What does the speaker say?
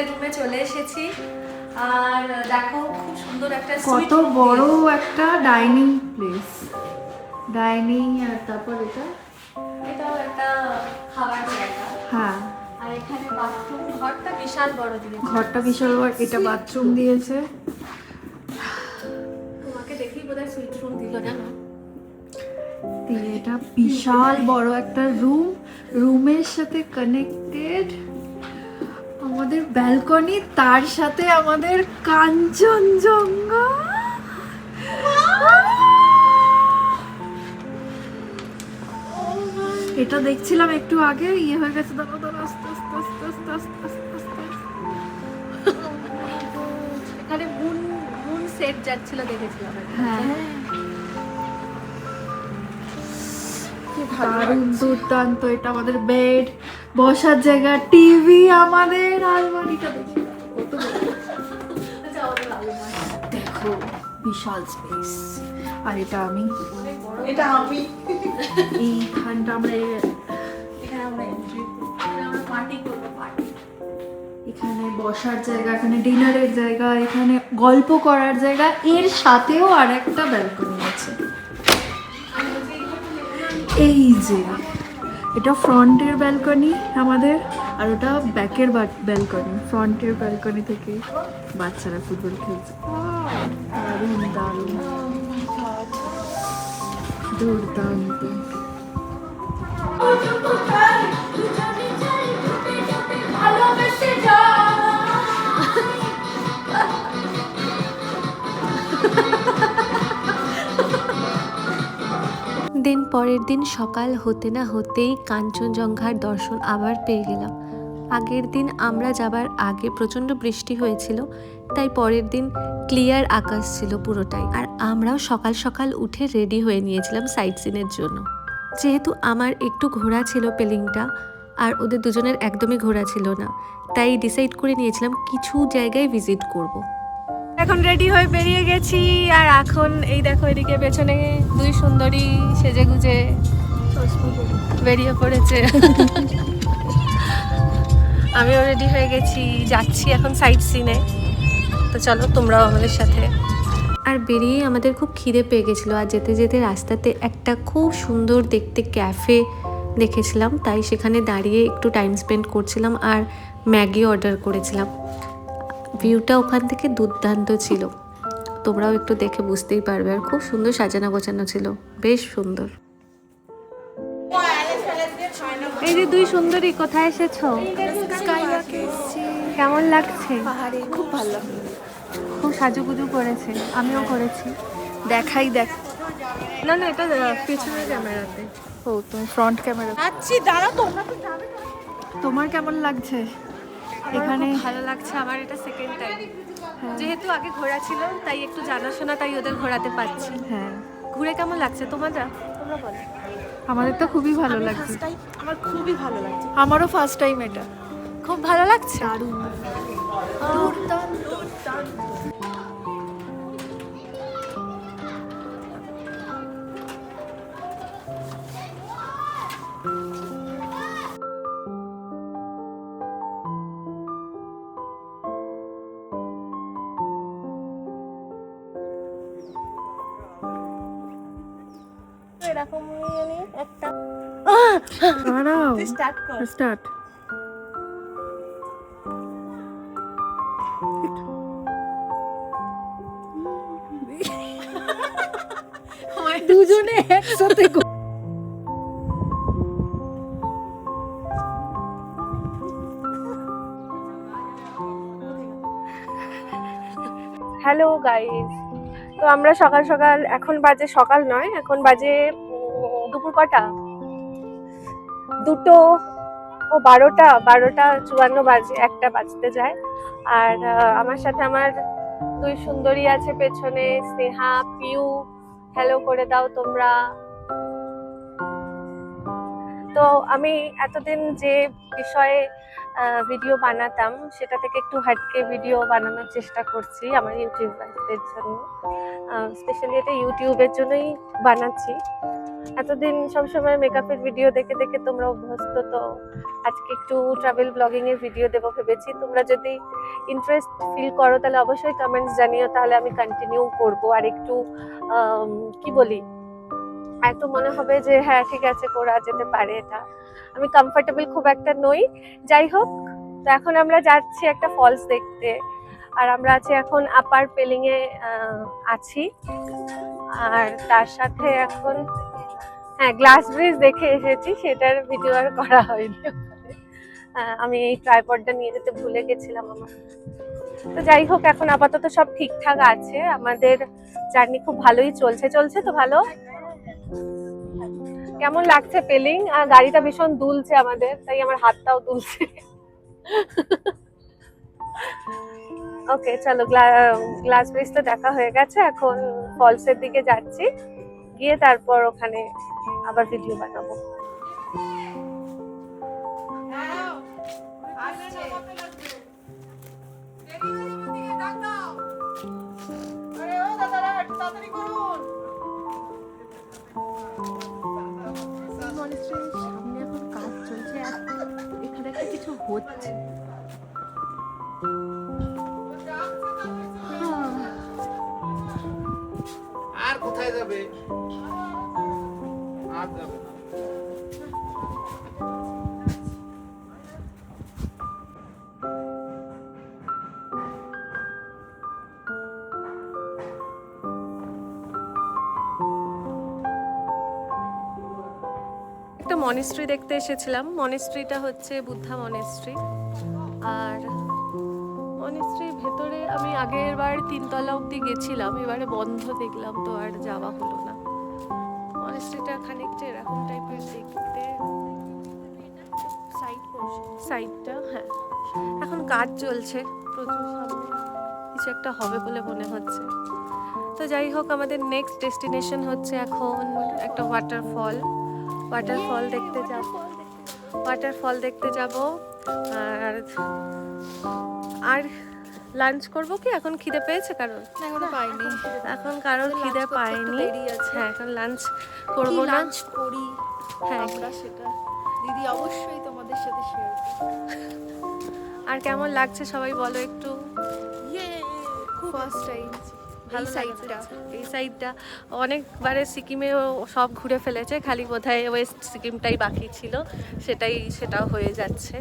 হোটেলের রুমে চলে এসেছি। আর দেখো খুব সুন্দর একটা কত বড় একটা ডাইনিং প্লেস, ডাইনিং। আর তারপর এটাও একটা খাবার জায়গা। হ্যাঁ, আর এখানে বাথরুম, ঘরটা বিশাল বড় দিয়েছে। ঘরটা বিশাল বড়, এটা বাথরুম দিয়েছে। তোমাকে দেখেই বোধহয় সুইট রুম দিল, জানো? এটা বিশাল বড় একটা রুম, রুমের সাথে কানেক্টেড আমাদের ব্যালকনি, তার সাথে আমাদের কাঞ্চনজঙ্ঘা। এটা দেখছিলাম একটু আগে, ইয়ে হয়ে গেছে, দাঁড়াও দাঁড়াও, আস্তে আস্তে আস্তে আস্তে আস্তে আস্তে আস্তে। এখানে মুন সেট যাচ্ছিল, দেখেছিলাম। হ্যাঁ, দারুণ দুর্দান্ত। এটা আমাদের বেড, বসার জায়গা, টিভি, আমাদের আলমারিটা দেখি কত দেখো, বিশাল স্পেস। আর এটা আমি, এইখানটা আমরা এখানে বসার জায়গা, এখানে ডিনারের জায়গা, এখানে গল্প করার জায়গা, এর সাথেও আর একটা ব্যালকনি আছে। এই যে এটা ফ্রন্টের ব্যালকনি আমাদের, আর ওটা ব্যাকের ব্যালকনি। ফ্রন্টের ব্যালকনি থেকে বাচ্চারা ফুটবল খেলছে, দারুণ দারুণ দুর্দান্ত। দিন পরের দিন সকাল হতে না হতেই কাঞ্চনজঙ্ঘার দর্শন আবার পেয়ে গেলাম। আগের দিন আমরা যাবার আগে প্রচণ্ড বৃষ্টি হয়েছিল, তাই পরের দিন ক্লিয়ার আকাশ ছিল পুরোটাই। আর আমরাও সকাল সকাল উঠে রেডি হয়ে নিয়েছিলাম সাইট সিনের জন্য। যেহেতু আমার একটু ঘোরা ছিল পেলিংটা, আর ওদের দুজনের একদমই ঘোরা ছিল না, তাই ডিসাইড করে নিয়েছিলাম কিছু জায়গায় ভিজিট করব। এখন রেডি হয়ে বেরিয়ে গেছি। আর এখন এই দেখো, এদিকে পেছনে দুই সুন্দরী সেজে গুজে বেরিয়ে পড়েছে। আমিও রেডি হয়ে গেছি, যাচ্ছি এখন সাইট সিনে। তো চলো তোমরাও আমাদের সাথে। আর বেরিয়ে আমাদের খুব খিদে পেয়ে গেছিলো, আর যেতে যেতে রাস্তাতে একটা খুব সুন্দর দেখতে ক্যাফে দেখেছিলাম, তাই সেখানে দাঁড়িয়ে একটু টাইম স্পেন্ড করছিলাম আর ম্যাগি অর্ডার করেছিলাম। ভিউটা ওখান থেকে দুর্দান্ত ছিল, তোমরাও একটু দেখে বুঝতেই পারবে। আর খুব সুন্দর সাজানো গোছানো ছিল, বেশ সুন্দর। এই যে দুই সুন্দরী, কোথায় এসেছো? কেমন লাগছে? পাহাড়ে খুব ভালো, খুব সাজুগুজু করেছে, আমিও করেছি। দেখাই দেখ। না না, এটা পেছনের ক্যামেরাতে। ও, তুমি ফ্রন্ট ক্যামেরা। আচ্ছা দাঁড়া, তোমরা তো যাবে। তোমার কেমন লাগছে এখানে? এখানে? ভালো লাগছে, আমার এটা সেকেন্ড টাইম। যেহেতু আগে ঘোরা ছিল তাই একটু জানাশোনা, তাই ওদের ঘোরাতে পারছি। হ্যাঁ, ঘুরে কেমন লাগছে তোমরা বলো। আমাদের তো খুবই ভালো লাগছে। আমার খুবই ভালো লাগছে। আমারও ফার্স্ট টাইম এটা। খুব ভালো লাগছে। দারুণ এরকম একটা দাঁড়াও, স্টার্ট কর। স্টার্ট। দুজনে একসাথে হ্যালো গাইস, তো আমরা সকাল সকাল, এখন বাজে সকাল নয়, এখন বাজে দুপুর কটা, 12:52 বাজে, 1টা বাজতে যায়। আর আমার সাথে আমার দুই সুন্দরী আছে পেছনে, স্নেহা, পিউ। হ্যালো করে দাও তোমরা। তো আমি এতদিন যে বিষয়ে ভিডিও বানাতাম সেটা থেকে একটু হাটকে ভিডিও বানানোর চেষ্টা করছি আমার ইউটিউবারদের জন্য। স্পেশালি এটা ইউটিউবের জন্যই বানাচ্ছি। এতদিন সবসময় মেকআপের ভিডিও দেখে দেখে তোমরা অভ্যস্ত, তো আজকে একটু ট্রাভেল ব্লগিং এর ভিডিও দেবো ভেবেছি। তোমরা যদি ইন্টারেস্ট ফিল করো তাহলে অবশ্যই কমেন্টস জানিও, তাহলে আমি কন্টিনিউ করব। আর একটু কি বলি, একটু মনে হবে যে হ্যাঁ ঠিক আছে করা যেতে পারে, এটা আমি কমফোর্টেবল খুব একটা নই। যাই হোক, তো এখন আমরা যাচ্ছি একটা ফলস দেখতে, আর আমরা আছি এখন আপার পেলিং এ আছি। আর তার সাথে এখন হ্যাঁ গ্লাস ব্রিজ দেখে এসেছি, সেটার ভিডিও আর করা হয়নি। আমি এই ট্রাইপডটা নিয়ে যেতে ভুলে গেছিলাম আমার। তো যাই হোক, এখন আপাতত সব ঠিকঠাক আছে, আমাদের জার্নি খুব ভালোই চলছে তো ভালো। কেমন লাগছে পেলিং? গাড়িটা ভীষণ দুলছে আমাদের, তাই আমার হাতটাও দুলছে। ওকে চলো, গ্লাস ব্রিজ তো দেখা হয়ে গেছে, এখন ফলসের দিকে যাচ্ছি, গিয়ে তারপর ওখানে আবার ভিডিও বানাবো। সামনে এখন কাজ চলছে, এখানে একটা কিছু হচ্ছে। আর কোথায় যাবে? আর যাবে না। একটা মনেস্ট্রি দেখতে এসেছিলাম। মনেস্ট্রিটা হচ্ছে বুদ্ধা মনেস্ট্রি, আর মনেস্ট্রির ভেতরে আমি আগের বার 3 তলা অবধি গেছিলাম, এবারে বন্ধ দেখলাম তো আর যাওয়া হলো না। মনেস্ট্রিটা খানিকটা এরকম টাইপের দেখতে, সাইডটা হ্যাঁ এখন কাজ চলছে প্রচুর, সামনে কিছু একটা হবে বলে মনে হচ্ছে। তো যাই হোক, আমাদের নেক্সট ডেস্টিনেশন হচ্ছে এখন একটা ওয়াটারফল দেখতে যাব। আর লাঞ্চ করবো কি? এখন খিদে পেয়েছে কারোর? এখনো পাইনি, এখন কারোর খিদে পায়নি। হ্যাঁ এখন লাঞ্চ করবো না। লাঞ্চ করি হ্যাঁ আমরা সেটা দিদি অবশ্যই তোমাদের সাথে শেয়ার করব। আর কেমন লাগছে সবাই বলো একটু। ফার্স্ট টাইম ভালো এই সাইডটা অনেকবারে সিকিমেও সব ঘুরে ফেলেছে, খালি বোধহয় ওয়েস্ট সিকিমটাই বাকি ছিল, সেটাও হয়ে যাচ্ছে।